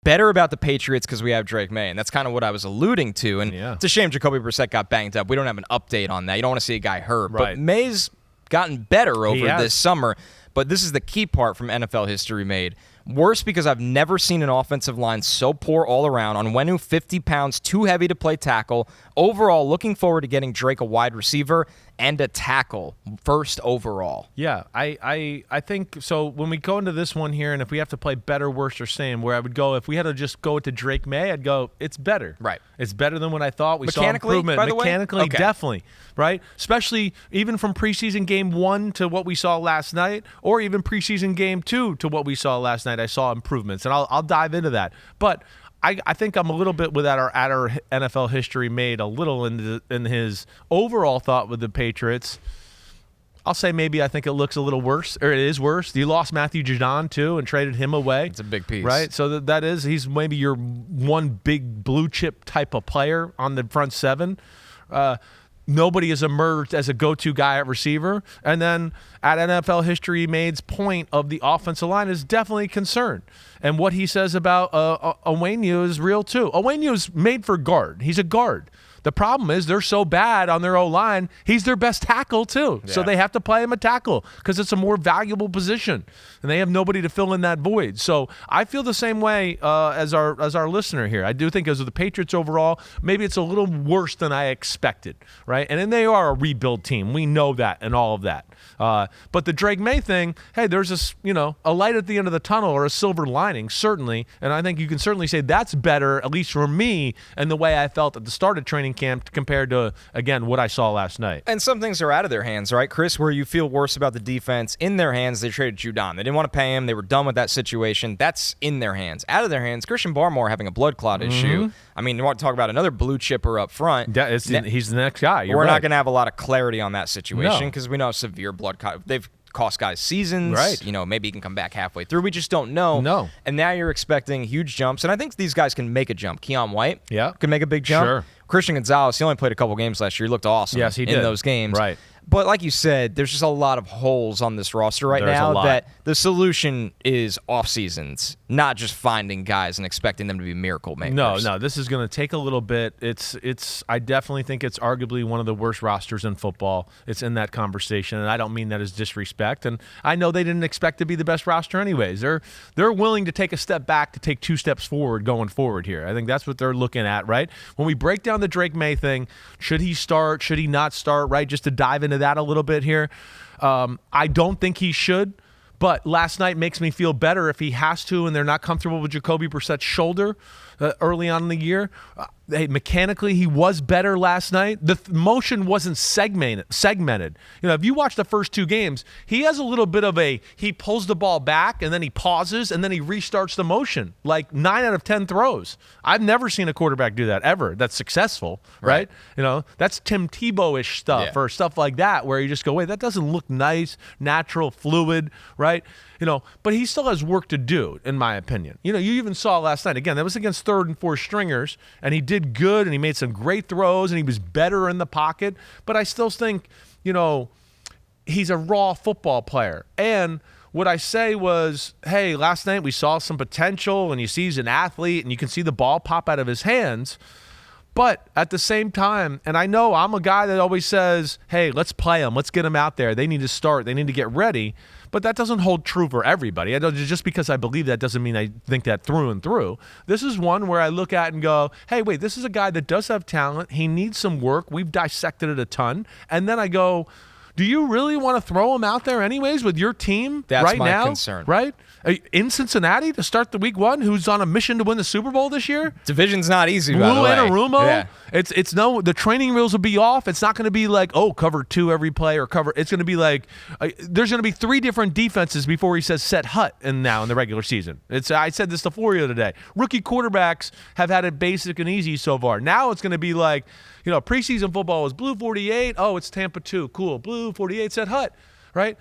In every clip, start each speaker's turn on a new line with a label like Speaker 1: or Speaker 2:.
Speaker 1: better about the Patriots because we have Drake May, and that's kind of what I was alluding to. And it's a shame Jacoby Brissett got banged up. We don't have an update on that. You don't want to see a guy hurt.
Speaker 2: Right.
Speaker 1: But May's gotten better over this summer. But this is the key part from NFL history made. Worse because I've never seen an offensive line so poor all around. Onwenu, 50 pounds, too heavy to play tackle. Overall, looking forward to getting Drake a wide receiver and a tackle first overall.
Speaker 2: Yeah, I think so. When we go into this one here, and if we have to play better, worse, or same, where I would go, if we had to just go to Drake May, I'd go, it's better.
Speaker 1: Right.
Speaker 2: It's better than what I thought. We saw
Speaker 1: Mechanically,
Speaker 2: improvement.
Speaker 1: by the way?
Speaker 2: Mechanically,
Speaker 1: Okay.
Speaker 2: definitely. Right? Especially even from preseason game 1 to what we saw last night, or even preseason game 2 to what we saw last night, I saw improvements. And I'll dive into that. But I think I'm a little bit with our NFL history made a little in his overall thought with the Patriots. I'll say maybe I think it looks a little worse, or it is worse. You lost Matthew Judon too and traded him away.
Speaker 1: It's a big piece.
Speaker 2: Right? So he's maybe your one big blue chip type of player on the front seven. Nobody has emerged as a go-to guy at receiver. And then at NFL history made's point of the offensive line is definitely concerned. And what he says about Onwenu is real too. Onwenu is made for guard. He's a guard. The problem is they're so bad on their O-line, he's their best tackle too. Yeah. So they have to play him a tackle because it's a more valuable position. And they have nobody to fill in that void. So I feel the same way as our listener here. I do think as with the Patriots overall, maybe it's a little worse than I expected, right? And then they are a rebuild team. We know that and all of that. But the Drake May thing, hey, there's a light at the end of the tunnel or a silver lining, certainly. And I think you can certainly say that's better, at least for me, and the way I felt at the start of training camp compared to, again, what I saw last night.
Speaker 1: And some things are out of their hands, right, Chris, where you feel worse about the defense. In their hands, they traded Judon. They didn't want to pay him. They were done with that situation. That's in their hands. Out of their hands, Christian Barmore having a blood clot issue. I mean, you want to talk about another blue chipper up front.
Speaker 2: He's the next guy.
Speaker 1: We're not going to have a lot of clarity on that situation because we know severe blood clot. They've cost guys seasons.
Speaker 2: Right.
Speaker 1: Maybe he can come back halfway through. We just don't know.
Speaker 2: No.
Speaker 1: And now you're expecting huge jumps. And I think these guys can make a jump. Keon White can make a big jump.
Speaker 2: Sure.
Speaker 1: Christian Gonzalez, he only played a couple games last year. He looked awesome
Speaker 2: in
Speaker 1: those games.
Speaker 2: Right.
Speaker 1: But like you said, there's just a lot of holes on this roster right now that the solution is off seasons, not just finding guys and expecting them to be miracle makers.
Speaker 2: No, this is going to take a little bit. I definitely think it's arguably one of the worst rosters in football. It's in that conversation, and I don't mean that as disrespect. And I know they didn't expect to be the best roster anyways. They're willing to take a step back to take 2 steps forward going forward here. I think that's what they're looking at, right? When we break down the Drake May thing, should he start? Should he not start? Right? Just to dive into that a little bit here. I don't think he should, but last night makes me feel better if he has to and they're not comfortable with Jacoby Brissett's shoulder early on in the year. Mechanically, he was better last night. The motion wasn't segmented. If you watch the first 2 games, he has a little bit of he pulls the ball back and then he pauses and then he restarts the motion. Like 9 out of 10 throws. I've never seen a quarterback do that ever. That's successful, right? That's Tim Tebow-ish stuff or stuff like that where you just go, wait, that doesn't look nice, natural, fluid, right? But he still has work to do, in my opinion. You even saw last night, again, that was against 3rd and 4th stringers, and he did good, and he made some great throws, and he was better in the pocket. But I still think, he's a raw football player. And what I say was, hey, last night we saw some potential, and you see he's an athlete, and you can see the ball pop out of his hands. But at the same time, and I know I'm a guy that always says, hey, let's play them. Let's get them out there. They need to start. They need to get ready. But that doesn't hold true for everybody. Just because I believe that doesn't mean I think that through and through. This is one where I look at and go, hey, wait, this is a guy that does have talent. He needs some work. We've dissected it a ton. And then I go, do you really want to throw him out there anyways with your team right now?
Speaker 1: That's my concern.
Speaker 2: Right? In Cincinnati to start the week 1, who's on a mission to win the Super Bowl this year?
Speaker 1: Division's not easy, by the way.
Speaker 2: Anarumo?
Speaker 1: Yeah.
Speaker 2: The training wheels will be off. It's not going to be like, cover 2 every play or cover. It's going to be like, there's going to be 3 different defenses before he says set hut in the regular season. I said this to Florio today. Rookie quarterbacks have had it basic and easy so far. Now it's going to be like, preseason football was blue 48. Oh, it's Tampa 2. Cool. Blue 48 set hut, right?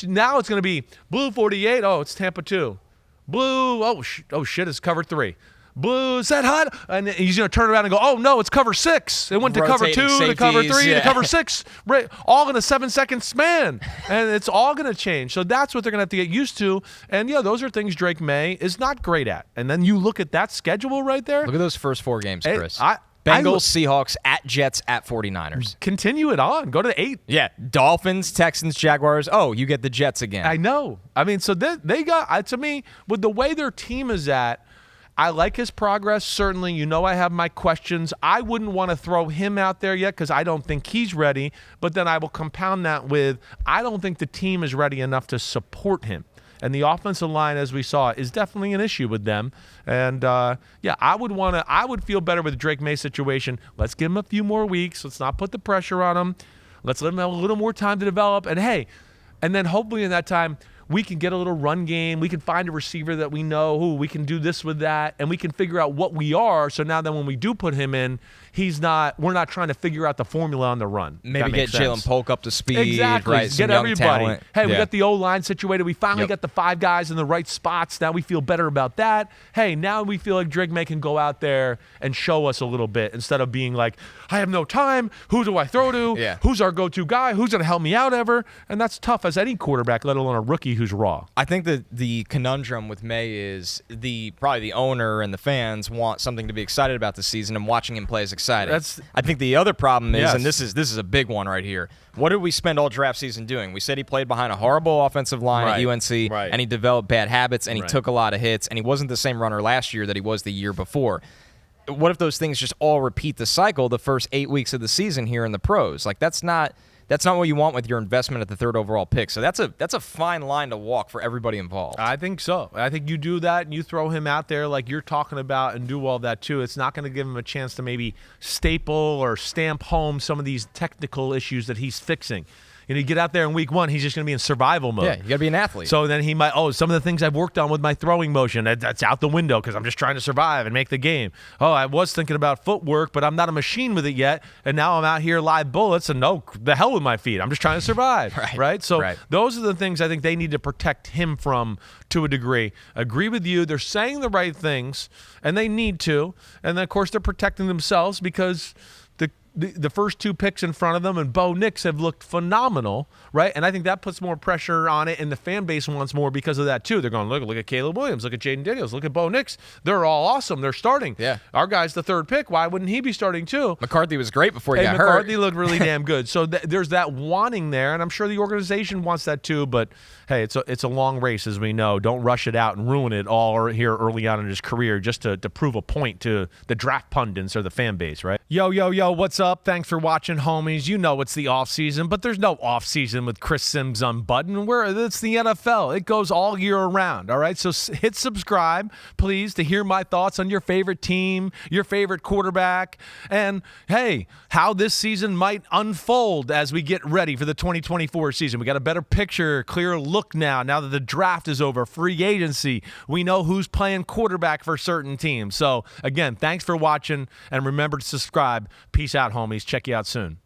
Speaker 2: Now it's going to be blue 48. Oh, it's Tampa 2. Blue. Oh shit, it's cover 3. blue, set hot. And he's going to turn around and go, oh, no, it's cover 6. It went to cover 2, to cover 3, to cover 6, right, all in a 7-second span. And it's all going to change. So that's what they're going to have to get used to. And, yeah, those are things Drake May is not great at. And then you look at that schedule right there.
Speaker 1: Look at those first 4 games, Chris. Bengals, Seahawks, at Jets, at 49ers.
Speaker 2: Continue it on. Go to 8.
Speaker 1: Yeah. Dolphins, Texans, Jaguars. Oh, you get the Jets again.
Speaker 2: I know. I mean, so they got, to me, with the way their team is at, I like his progress. Certainly, I have my questions. I wouldn't want to throw him out there yet because I don't think he's ready. But then I will compound that with I don't think the team is ready enough to support him. And the offensive line, as we saw, is definitely an issue with them. And, I would feel better with the Drake May situation. Let's give him a few more weeks. Let's not put the pressure on him. Let's let him have a little more time to develop. And, hey, and then hopefully in that time, we can get a little run game. We can find a receiver that we know, we can do this with that, and we can figure out what we are. So now then when we do put him in, we're not trying to figure out the formula on the run.
Speaker 1: Maybe get Jalen Polk up to speed.
Speaker 2: Exactly.
Speaker 1: Right,
Speaker 2: get everybody.
Speaker 1: Talent.
Speaker 2: Hey, we got the O-line situated. We finally got the 5 guys in the right spots. Now we feel better about that. Hey, now we feel like Drake May can go out there and show us a little bit instead of being like, I have no time. Who do I throw to?
Speaker 1: Yeah.
Speaker 2: Who's our go-to guy? Who's going to help me out ever? And that's tough as any quarterback, let alone a rookie who's raw.
Speaker 1: I think that the conundrum with May is probably the owner and the fans want something to be excited about this season, and watching him play is exciting. I think the other problem is, and this is a big one right here, what did we spend all draft season doing? We said he played behind a horrible offensive line at UNC, and he developed bad habits, and he took a lot of hits, and he wasn't the same runner last year that he was the year before. What if those things just all repeat the cycle the first 8 weeks of the season here in the pros? Like, that's not what you want with your investment at the 3rd overall pick. So that's a fine line to walk for everybody involved.
Speaker 2: I think so. I think you do that and you throw him out there like you're talking about and do all that too. It's not going to give him a chance to maybe staple or stamp home some of these technical issues that he's fixing. You get out there in week 1, he's just going to be in survival mode.
Speaker 1: Yeah, you got to be an athlete.
Speaker 2: So then he might, some of the things I've worked on with my throwing motion, that's out the window because I'm just trying to survive and make the game. Oh, I was thinking about footwork, but I'm not a machine with it yet, and now I'm out here live bullets, and no, the hell with my feet. I'm just trying to survive, right? So those are the things I think they need to protect him from to a degree. Agree with you. They're saying the right things, and they need to. And then, of course, they're protecting themselves because the first 2 picks in front of them and Bo Nix have looked phenomenal, right? And I think that puts more pressure on it, and the fan base wants more because of that too. They're going, look at Caleb Williams, look at Jaden Daniels, look at Bo Nix. They're all awesome. They're starting.
Speaker 1: Yeah.
Speaker 2: Our guy's the 3rd pick. Why wouldn't he be starting too?
Speaker 1: McCarthy was great before he got hurt.
Speaker 2: McCarthy looked really damn good. So there's that wanting there, and I'm sure the organization wants that too, but hey, it's a long race, as we know. Don't rush it out and ruin it all here early on in his career just to prove a point to the draft pundits or the fan base, right? Yo, what's up? Thanks for watching, homies. You know it's the off-season, but there's no off-season with Chris Simms Unbuttoned. It's the NFL. It goes all year around, all right? So hit subscribe, please, to hear my thoughts on your favorite team, your favorite quarterback, and, hey, how this season might unfold as we get ready for the 2024 season. We got a better picture, clearer look now that the draft is over, free agency. We know who's playing quarterback for certain teams. So, again, thanks for watching, and remember to subscribe. Peace out, homies. Check you out soon.